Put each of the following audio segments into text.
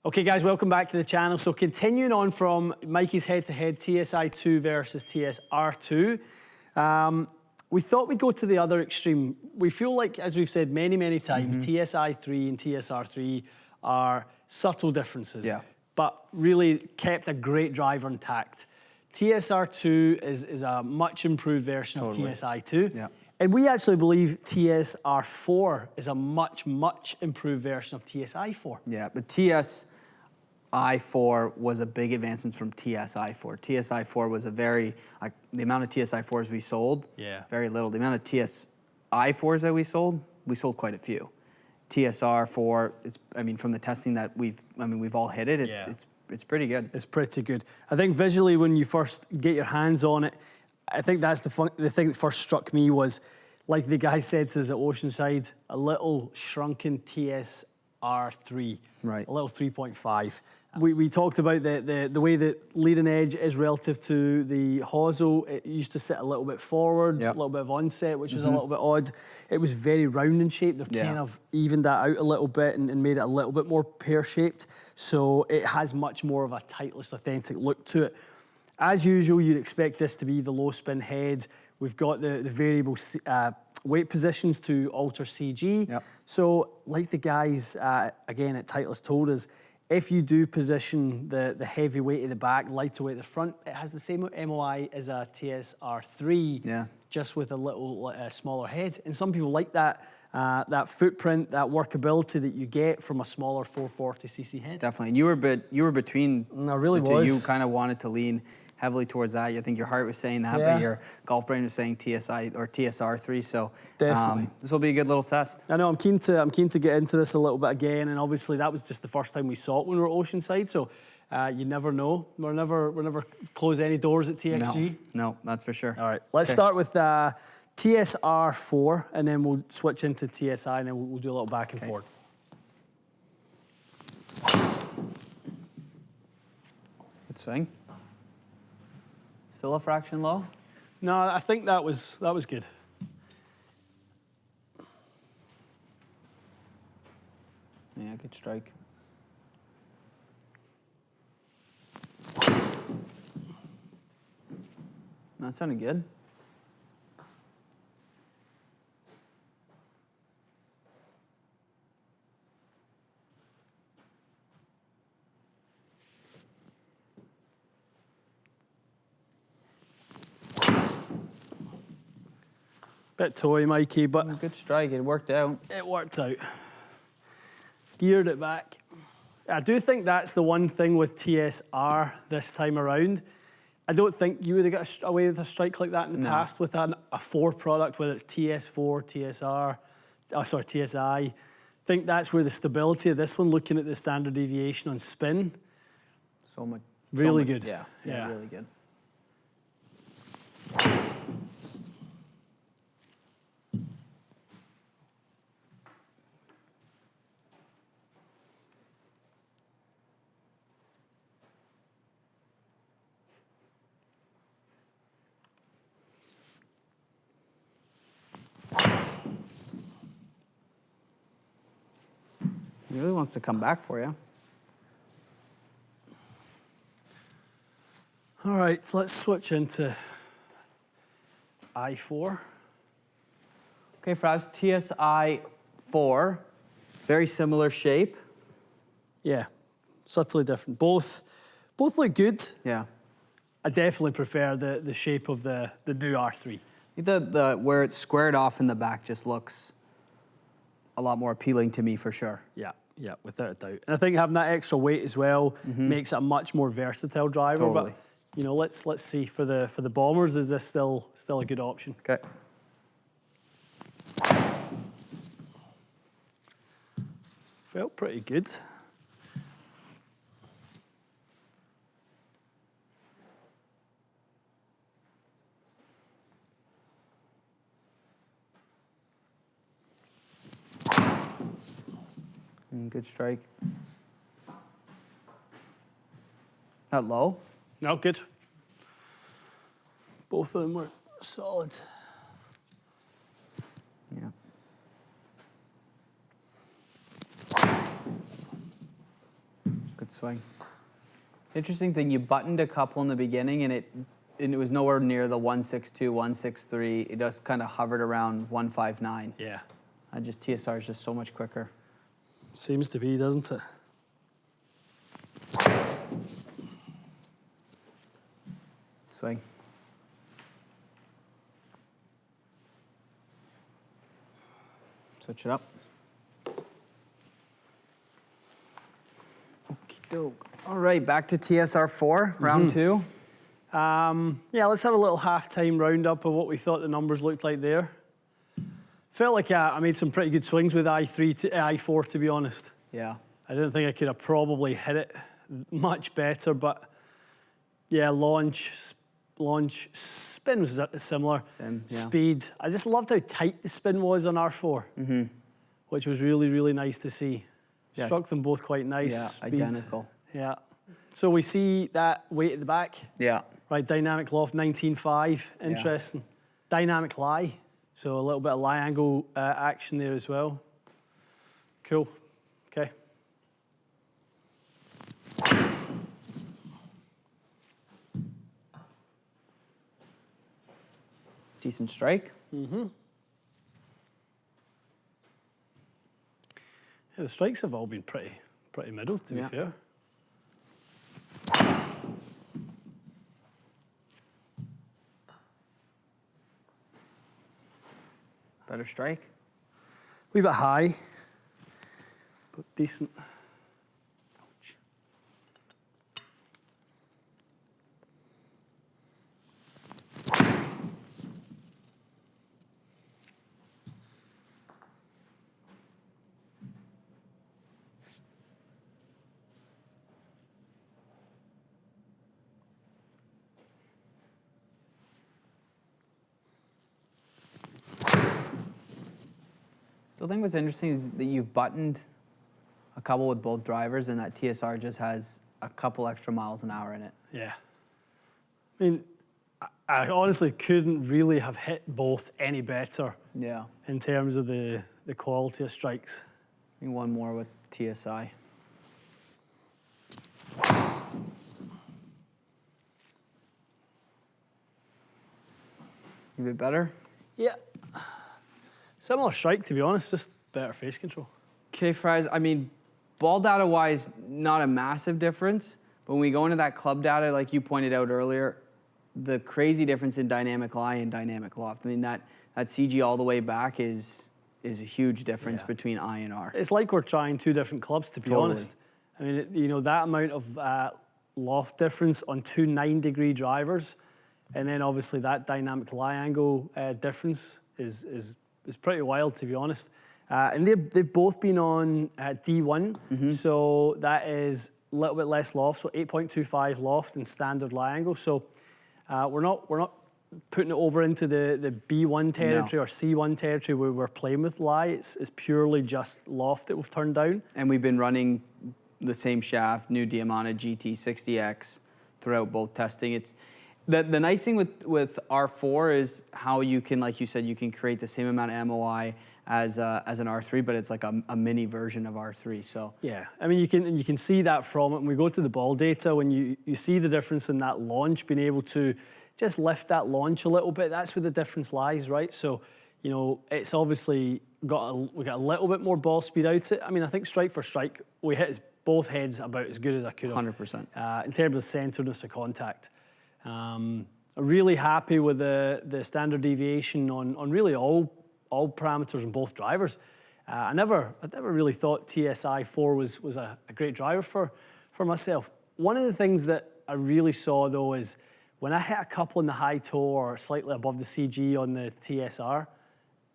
Okay guys, welcome back to the channel. So continuing on from Mikey's head-to-head TSi2 versus TSR4, we thought we'd go to the other extreme. We feel like, as we've said many times, TSi3 and TSR3 are subtle differences, but really kept a great driver intact. TSR2 is a much improved version of TSi2. Yeah. And we actually believe TSR4 is a much improved version of TSi4. Yeah, but TSi4 was a big advancement from TSi4. TSi4 was a very, like, the amount of TSi4s we sold, very little. The amount of TSi4s that we sold quite a few. TSR4, I mean, from the testing that we've all hit it, it's pretty good. It's pretty good. I think visually when you first get your hands on it, I think that's the thing that first struck me was, like the guy said to us at Oceanside, a little shrunken TSR3, right? A little 3.5. We talked about the way that leading edge is relative to the hosel. It used to sit a little bit forward, a little bit of onset, which was a little bit odd. It was very round in shape. They've kind of evened that out a little bit and made it a little bit more pear-shaped. So it has much more of a Titleist authentic look to it. As usual, you'd expect this to be the low spin head. We've got the variable weight positions to alter CG. So like the guys, again, at Titleist told us, if you do position the heavy weight at the back, lighter weight at the front, it has the same MOI as a TSR3, just with a little smaller head. And some people like that, that footprint, that workability that you get from a smaller 440cc head. Definitely, and you were between I really the two. was. You kind of wanted to lean heavily towards that. I think your heart was saying that, but your golf brain was saying TSI or TSR3. So definitely, this will be a good little test. I know. I'm keen to get into this a little bit again, and obviously that was just the first time we saw it when we were at Oceanside. So you never know. We're never close any doors at TXG. No, that's for sure. All right, let's start with TSR4, and then we'll switch into TSI, and then we'll do a little back and forth. Good swing. Still a fraction low? No, I think that was good. Yeah, good strike. That sounded good. Bit toy, Mikey, but good strike. It worked out. It worked out. Geared it back. I do think that's the one thing with TSR this time around. I don't think you would have got away with a strike like that in the past with a 4 product, whether it's TS4, TSI. I think that's where the stability of this one, looking at the standard deviation on spin, really good. Yeah, really good. He really wants to come back for you. All right, so let's switch into I4. Okay, for us, TSi4, very similar shape. Yeah, subtly different. Both look good. Yeah. I definitely prefer the shape of the new R3. The where it's squared off in the back just looks a lot more appealing to me for sure. Yeah, without a doubt. And I think having that extra weight as well makes it a much more versatile driver. Totally. But you know, let's see for the bombers, is this still a good option? Okay. Felt pretty good. Good strike. Not low? No, good. Both of them were solid. Yeah. swing. Interesting thing, you buttoned a couple in the beginning, and it was nowhere near the 162, 163. It just kind of hovered around 159. Yeah. TSR is just so much quicker. Seems to be, doesn't it? Swing. Switch it up. Okie-doke. All right, back to TSR4, round two. Yeah, let's have a little halftime roundup of what we thought the numbers looked like there. Felt like I made some pretty good swings with I4, to be honest. Yeah. I didn't think I could have probably hit it much better, but yeah, launch, spin was similar. Yeah. Speed. I just loved how tight the spin was on R4, which was really, really nice to see. Yeah. Struck them both quite nice. Yeah, Speed. identical. Yeah. So we see that weight at the back. Yeah. Right, dynamic loft 19.5. Interesting. Yeah. Dynamic lie. So a little bit of lie angle action there as well. Cool. Okay. Decent strike. Yeah, the strikes have all been pretty middle, to be fair. Better strike. Wee bit high, but decent. So I think what's interesting is that you've buttoned a couple with both drivers, and that TSR just has a couple extra miles an hour in it. Yeah. I mean, I honestly couldn't really have hit both any better. Yeah. In terms of the quality of strikes. I think one more with TSI. A bit better? Yeah. Similar strike, to be honest, just better face control. Okay, Fries, I mean, ball data-wise, not a massive difference. But when we go into that club data, like you pointed out earlier, the crazy difference in dynamic lie and dynamic loft. I mean, that CG all the way back is a huge difference between I and R. It's like we're trying two different clubs, to be honest. I mean, you know, that amount of loft difference on two 9-degree drivers, and then obviously that dynamic lie angle difference is pretty wild, to be honest. And they've both been on D1, so that is a little bit less loft, so 8.25 loft and standard lie angle. So we're not putting it over into the B1 territory or C1 territory where we're playing with lie. It's purely just loft that we've turned down. And we've been running the same shaft, new Diamante GT60X, throughout both testing. It's the nice thing with R4 is how you can, like you said, you can create the same amount of MOI as an R3, but it's like a mini version of R3. So yeah, I mean, you can see that from it. When we go to the ball data, when you see the difference in that launch, being able to just lift that launch a little bit, that's where the difference lies, right? So, you know, it's obviously we got a little bit more ball speed out it. I mean, I think strike for strike, we hit both heads about as good as I could have. 100%. In terms of centeredness of contact. I'm really happy with the standard deviation on really all parameters on both drivers. I never really thought TSi4 was a great driver for myself. One of the things that I really saw though is when I hit a couple in the high toe or slightly above the CG on the TSR,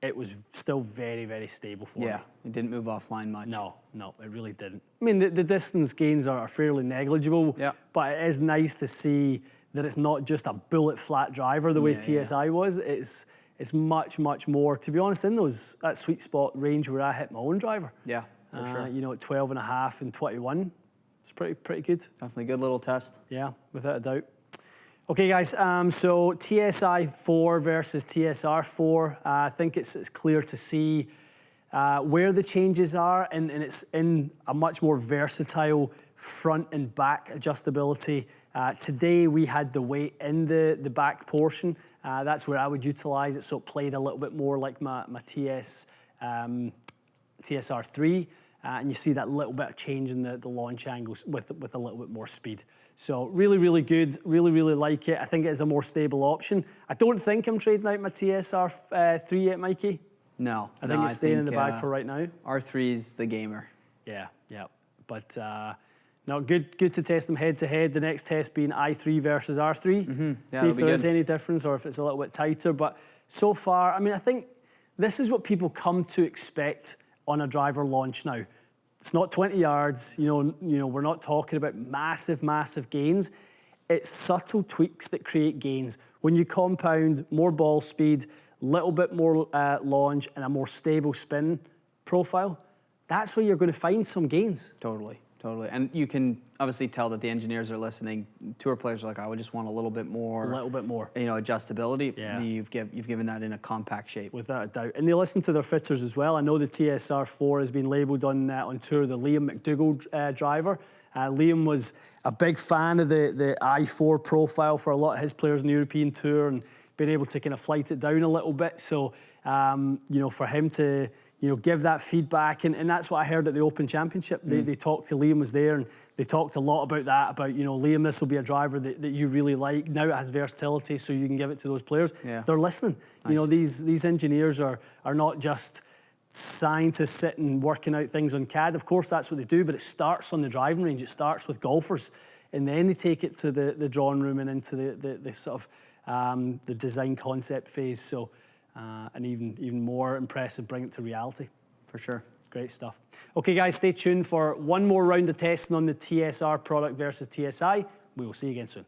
it was still very, very stable for me. Yeah, it didn't move offline much. No, it really didn't. I mean, the distance gains are fairly negligible, but it is nice to see that it's not just a bullet flat driver the way TSI was. It's much, much more, to be honest, in that sweet spot range where I hit my own driver. Yeah, for sure. You know, at 12.5 and 21, it's pretty good. Definitely a good little test. Yeah, without a doubt. Okay, guys, so TSi4 versus TSR4. I think it's clear to see where the changes are, and it's in a much more versatile front and back adjustability. Today we had the weight in the back portion. That's where I would utilize it, so it played a little bit more like my TSR4, and you see that little bit of change in the launch angles with a little bit more speed. So really, really good, really like it. I think it is a more stable option. I don't think I'm trading out my TSR3 yet, Mikey. No. I think it's staying in the bag for right now. R3's the gamer. Yeah. But no, good to test them head to head. The next test being i3 versus R3. Yeah, see if there is any difference or if it's a little bit tighter. But so far, I mean, I think this is what people come to expect on a driver launch now. It's not 20 yards. You know, we're not talking about massive gains. It's subtle tweaks that create gains. When you compound more ball speed, little bit more launch, and a more stable spin profile, that's where you're going to find some gains. Totally. And you can obviously tell that the engineers are listening. Tour players are like, I would just want a little bit more. Adjustability. Yeah. You've given that in a compact shape. Without a doubt. And they listen to their fitters as well. I know the TSR4 has been labelled on tour the Liam McDougall driver. Liam was a big fan of the i4 profile for a lot of his players in the European Tour, and been able to kind of flight it down a little bit. So, for him to, give that feedback, and that's what I heard at the Open Championship. They talked to Liam was there, and they talked a lot about that, about, Liam, this will be a driver that you really like. Now it has versatility, so you can give it to those players. Yeah. They're listening. Nice. These engineers are not just scientists sitting working out things on CAD. Of course, that's what they do, but it starts on the driving range. It starts with golfers, and then they take it to the drawing room and into the sort of the design concept phase. So, and even more impressive, bring it to reality. For sure. Great stuff. Okay, guys, stay tuned for one more round of testing on the TSR product versus TSI. We will see you again soon.